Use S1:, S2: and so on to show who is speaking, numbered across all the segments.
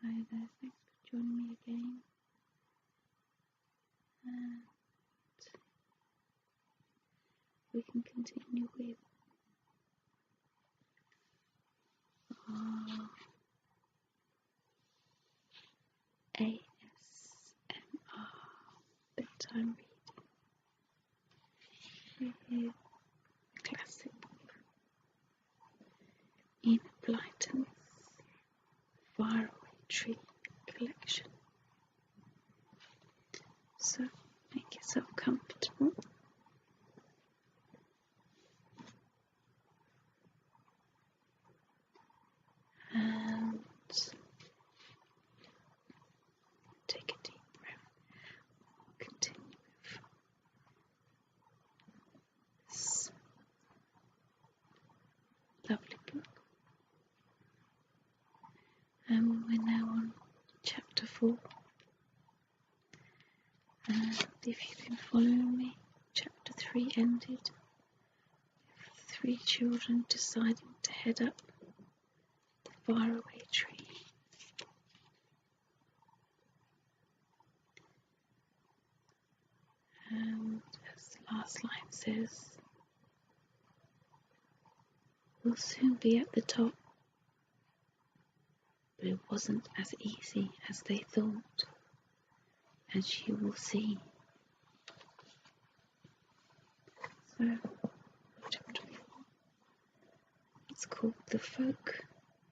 S1: Hi there, thanks for joining me again. And we can continue with our ASMR bedtime reading with a classic book, Enid Blyton's Faraway Tree collection. So make yourself comfortable. And take a deep breath. We'll continue with this lovely book. And we're now on chapter 4. And if you've been following me, chapter 3 ended with 3 children deciding to head up the faraway tree. And as the last line says, we'll soon be at the top. But it wasn't as easy as they thought, as you will see. So, chapter 4, it's called The Folk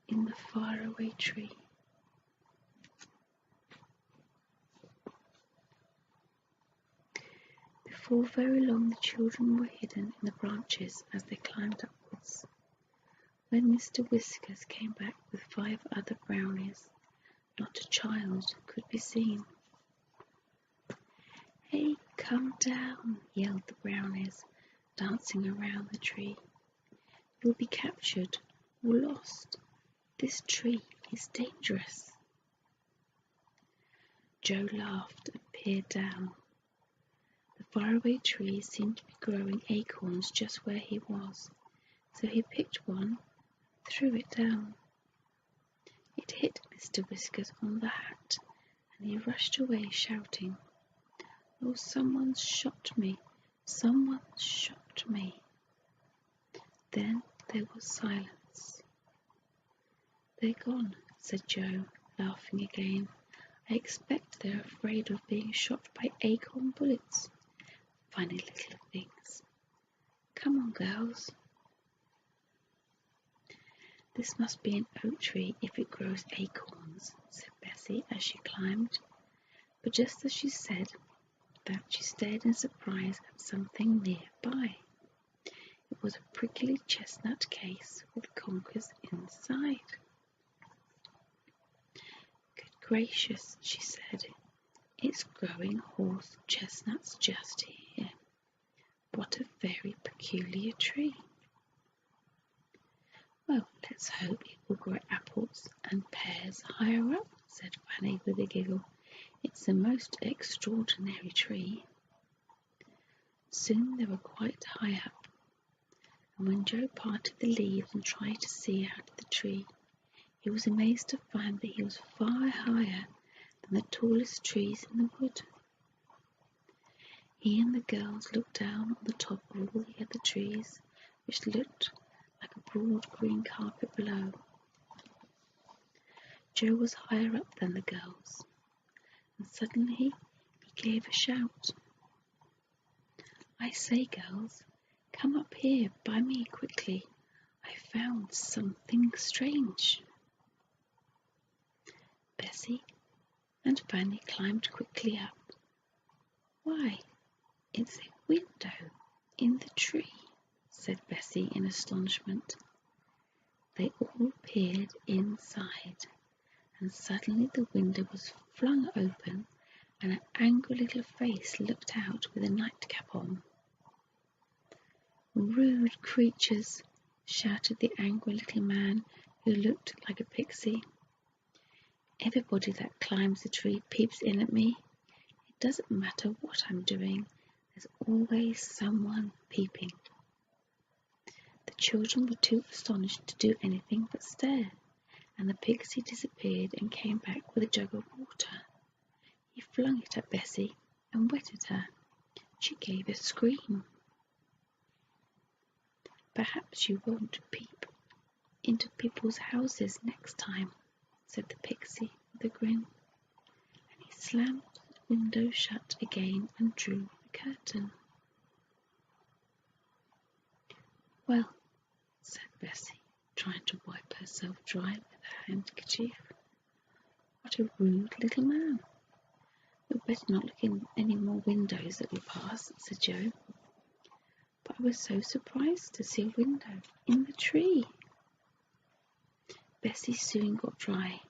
S1: in the Faraway Tree. Before very long the children were hidden in the branches as they climbed upwards. When Mr. Whiskers came back with 5 other brownies, not a child could be seen. "Hey, come down," yelled the brownies, dancing around the tree. "You'll be captured or lost. This tree is dangerous." Joe laughed and peered down. The faraway tree seemed to be growing acorns just where he was, so he picked one and threw it down. It hit Mr. Whiskers on the hat, and he rushed away shouting, "Oh, someone's shot me! Someone's shot me!" Then there was silence. "They're gone," said Joe, laughing again. "I expect they're afraid of being shot by acorn bullets. Funny little things. Come on, girls." "This must be an oak tree if it grows acorns," said Bessie as she climbed. But just as she said that, she stared in surprise at something nearby. It was a prickly chestnut case with conkers inside. "Good gracious," she said, "it's growing horse chestnuts just here. What a very peculiar tree." "Well, let's hope it will grow apples and pears higher up," said Fanny with a giggle. "It's a most extraordinary tree." Soon they were quite high up, and when Joe parted the leaves and tried to see out of the tree, he was amazed to find that he was far higher than the tallest trees in the wood. He and the girls looked down on the top of all the other trees, which looked like a broad green carpet below. Joe was higher up than the girls, and suddenly he gave a shout. "I say, girls, come up here by me quickly. I found something strange." Bessie and Fanny climbed quickly up. "Why, it's a window in the tree," said Bessie in astonishment. They all peered inside, and suddenly the window was flung open and an angry little face looked out with a nightcap on. "Rude creatures," shouted the angry little man who looked like a pixie. "Everybody that climbs the tree peeps in at me. It doesn't matter what I'm doing, there's always someone peeping." The children were too astonished to do anything but stare, and the pixie disappeared and came back with a jug of water. He flung it at Bessie and wetted her. She gave a scream. "Perhaps you won't peep into people's houses next time," said the pixie with a grin, and he slammed the window shut again and drew the curtain. "Well," said Bessie, trying to wipe herself dry with her handkerchief, "what a rude little man." "We'd better not look in any more windows that we pass," said Joe. "But I was so surprised to see a window in the tree." Bessie soon got dry.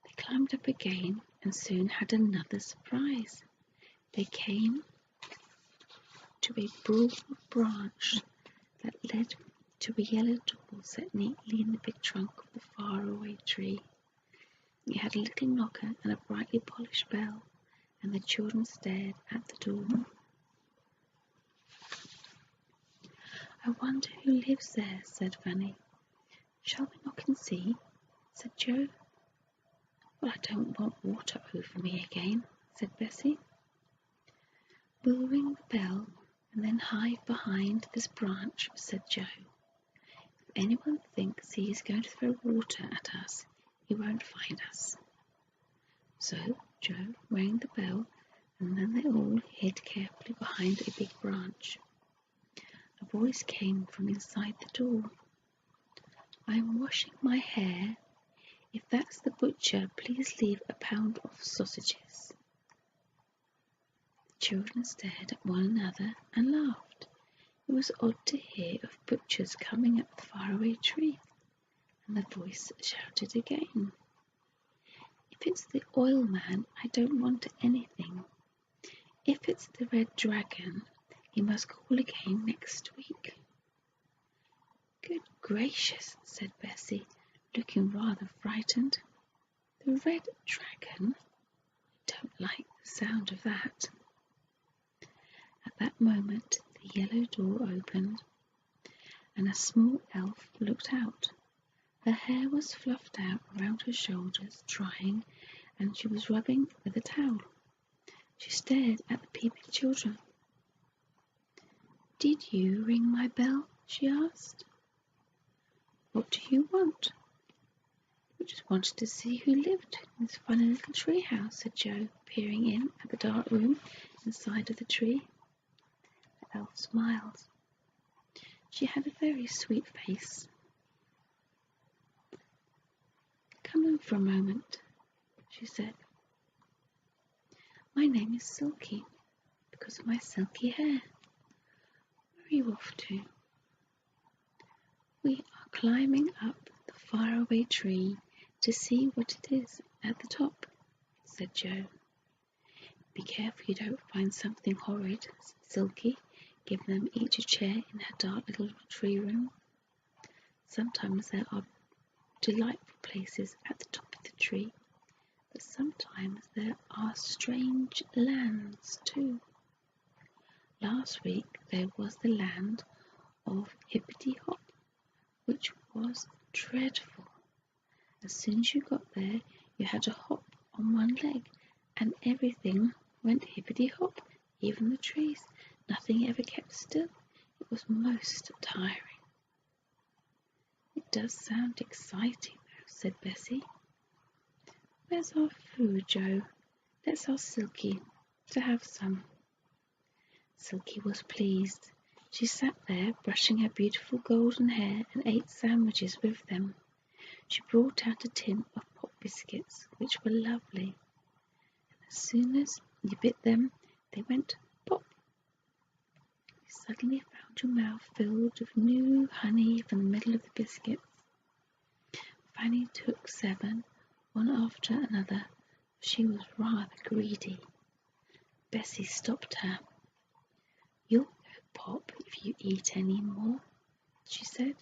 S1: They climbed up again and soon had another surprise. They came to a broad branch that led to a yellow door set neatly in the big trunk of the faraway tree. It had a little knocker and a brightly polished bell, and the children stared at the door. "I wonder who lives there," said Fanny. "Shall we knock and see?" said Joe. "Well, I don't want water over me again," said Bessie. "We'll ring the bell and then hide behind this branch," said Joe. "If anyone thinks he is going to throw water at us, he won't find us." So Joe rang the bell, and then they all hid carefully behind a big branch. A voice came from inside the door. "I'm washing my hair. If that's the butcher, please leave a pound of sausages." The children stared at one another and laughed. It was odd to hear of butchers coming up the faraway tree, and the voice shouted again, "If it's the oil man, I don't want anything. If it's the red dragon, he must call again next week." "Good gracious," said Bessie, looking rather frightened. "The red dragon? I don't like the sound of that." At that moment the yellow door opened, and a small elf looked out. Her hair was fluffed out around her shoulders, drying, and she was rubbing with a towel. She stared at the peeping children. "Did you ring my bell?" she asked. "What do you want?" "We just wanted to see who lived in this funny little tree house," said Joe, peering in at the dark room inside of the tree. The elf smiled. She had a very sweet face. "Come in for a moment," she said. "My name is Silky, because of my silky hair. Where are you off to?" "We are climbing up the faraway tree to see what it is at the top," said Joe. "Be careful you don't find something horrid," said Silky, giving them each a chair in her dark little tree room. "Sometimes there are delightful places at the top of the tree, but sometimes there are strange lands too. Last week there was the land of Hippity Hop, which was dreadful. As soon as you got there, you had to hop on one leg, and everything went hippity hop, even the trees. Nothing ever kept still. It was most tiring." "It does sound exciting, though," said Bessie. "Where's our food, Joe? Let's ask Silky to have some." Silky was pleased. She sat there brushing her beautiful golden hair and ate sandwiches with them. She brought out a tin of pop biscuits, which were lovely, and as soon as you bit them, they went pop. You suddenly found your mouth filled with new honey from the middle of the biscuits. Fanny took 7, one after another. She was rather greedy. Bessie stopped her. "You'll go pop if you eat any more," she said.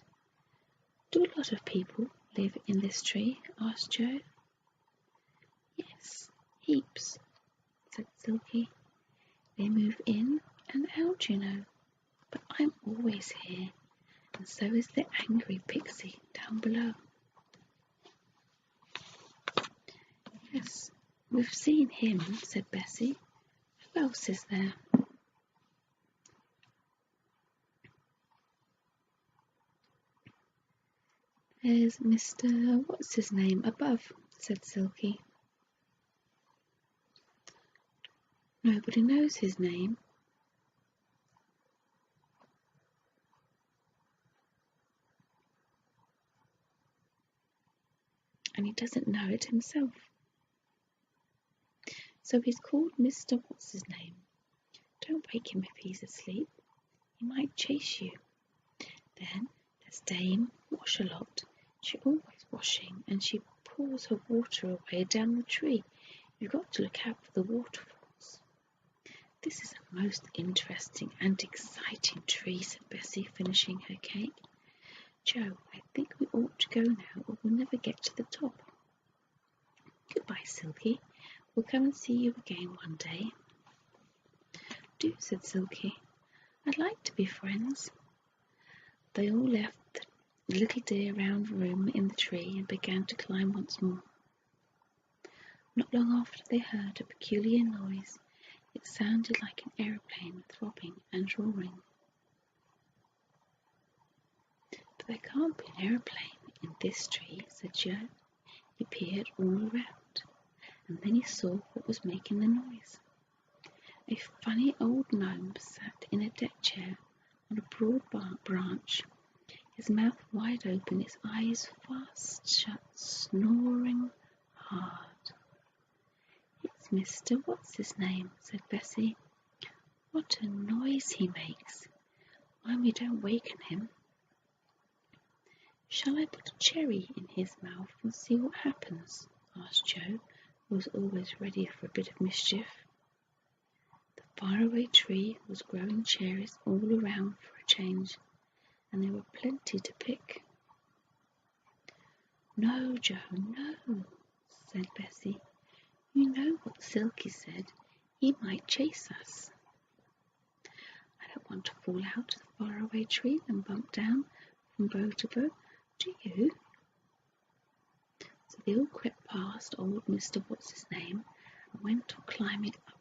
S1: "Do a lot of people live in this tree?" asked Joe. "Yes, heaps," said Silky. "They move in and out, you know, but I'm always here, and so is the angry pixie down below." Yes, we've seen him, said Bessie. Who else is there? There's Mr. What's-his-name above, said Silky. Nobody knows his name. And he doesn't know it himself. So he's called Mr. What's-his-name. Don't wake him if he's asleep. He might chase you. Then there's Dame Wash-a-lot. She's always washing, and she pours her water away down the tree. You've got to look out for the waterfalls. This is a most interesting and exciting tree, said Bessie, finishing her cake. Joe, I think we ought to go now, or we'll never get to the top. Goodbye, Silky. We'll come and see you again one day. Do, said Silky. I'd like to be friends. They all left the little dear round room in the tree and began to climb once more. Not long after they heard a peculiar noise. It sounded like an aeroplane throbbing and roaring. But there can't be an aeroplane in this tree, said Joe. He peered all around, and then he saw what was making the noise. A funny old gnome sat in a deck chair on a broad branch, his mouth wide open, his eyes fast shut, snoring hard. It's Mr. What's-his-name, said Bessie. What a noise he makes. Mind we don't waken him. Shall I put a cherry in his mouth and see what happens? Asked Joe, who was always ready for a bit of mischief. The faraway tree was growing cherries all around for a change, and there were plenty to pick. No, Joe, no, said Bessie. You know what Silky said. He might chase us. I don't want to fall out of the faraway tree and bump down from bough to bough, do you? So they all crept past old Mr. What's-his-name and went on climbing up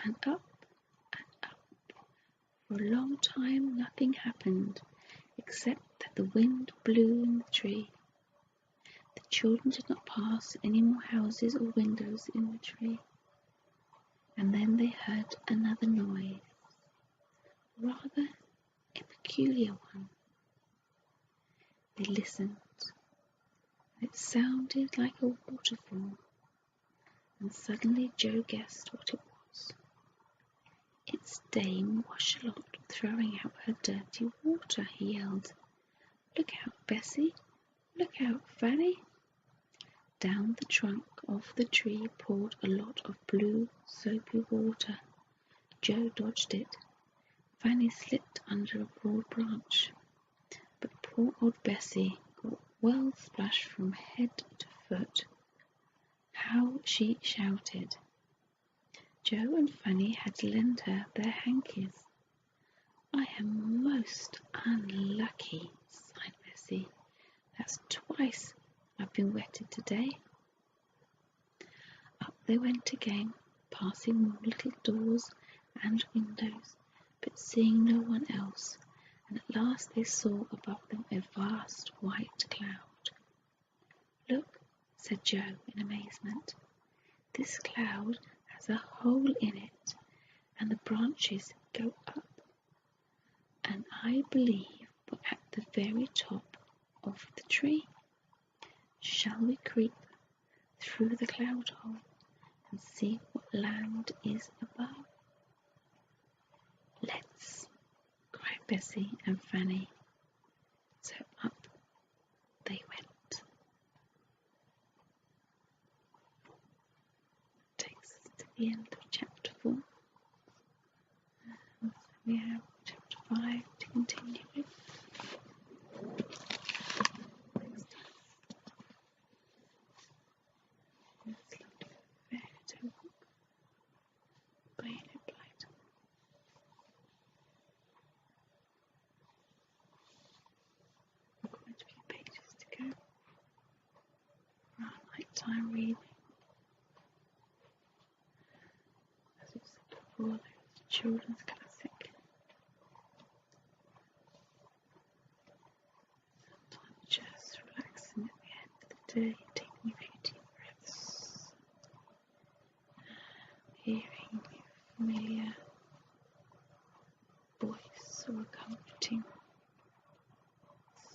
S1: and up and up. For a long time nothing happened, except that the wind blew in the tree. The children did not pass any more houses or windows in the tree. And then they heard another noise, rather a peculiar one. They listened. It sounded like a waterfall, and suddenly Joe guessed what it was. It's Dame Wash-a-lot throwing out her dirty water, he yelled. Look out, Bessie! Look out, Fanny! Down the trunk of the tree poured a lot of blue, soapy water. Joe dodged it. Fanny slipped under a broad branch. But poor old Bessie got well splashed from head to foot. How she shouted! Joe and Fanny had to lend her their hankies. I am most unlucky, sighed Bessie. That's twice I've been wetted today. Up they went again, passing more little doors and windows, but seeing no one else, and at last they saw above them a vast white cloud. Look, said Joe in amazement. This cloud has a hole in it, and the branches go up, and I believe we're at the very top of the tree. Shall we creep through the cloud hole and see what land is above? Let's, cried Bessie and Fanny. So up they went. Takes us to the end of chapter 4. So we have chapter 5 to continue with. This lovely fairy tale book by Enid Blyton. We're going to be pages to go for our nighttime reading. for those children's classic. Sometimes just relaxing at the end of the day, taking a few deep breaths, hearing a familiar voice or a comforting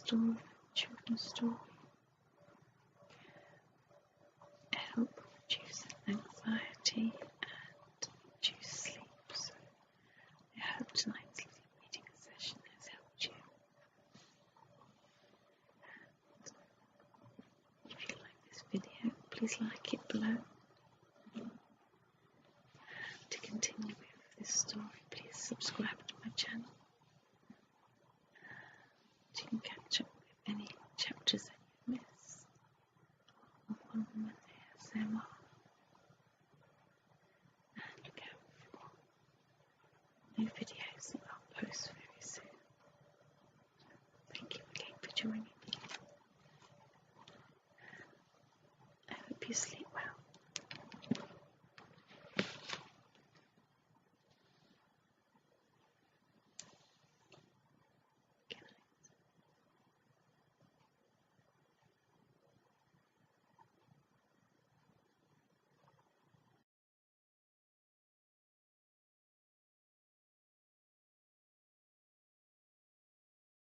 S1: story, children's story, help reduce anxiety and reduce sleep. So I hope tonight's little reading session has helped you. And if you like this video, please like it below. To continue with this story, please subscribe to my channel.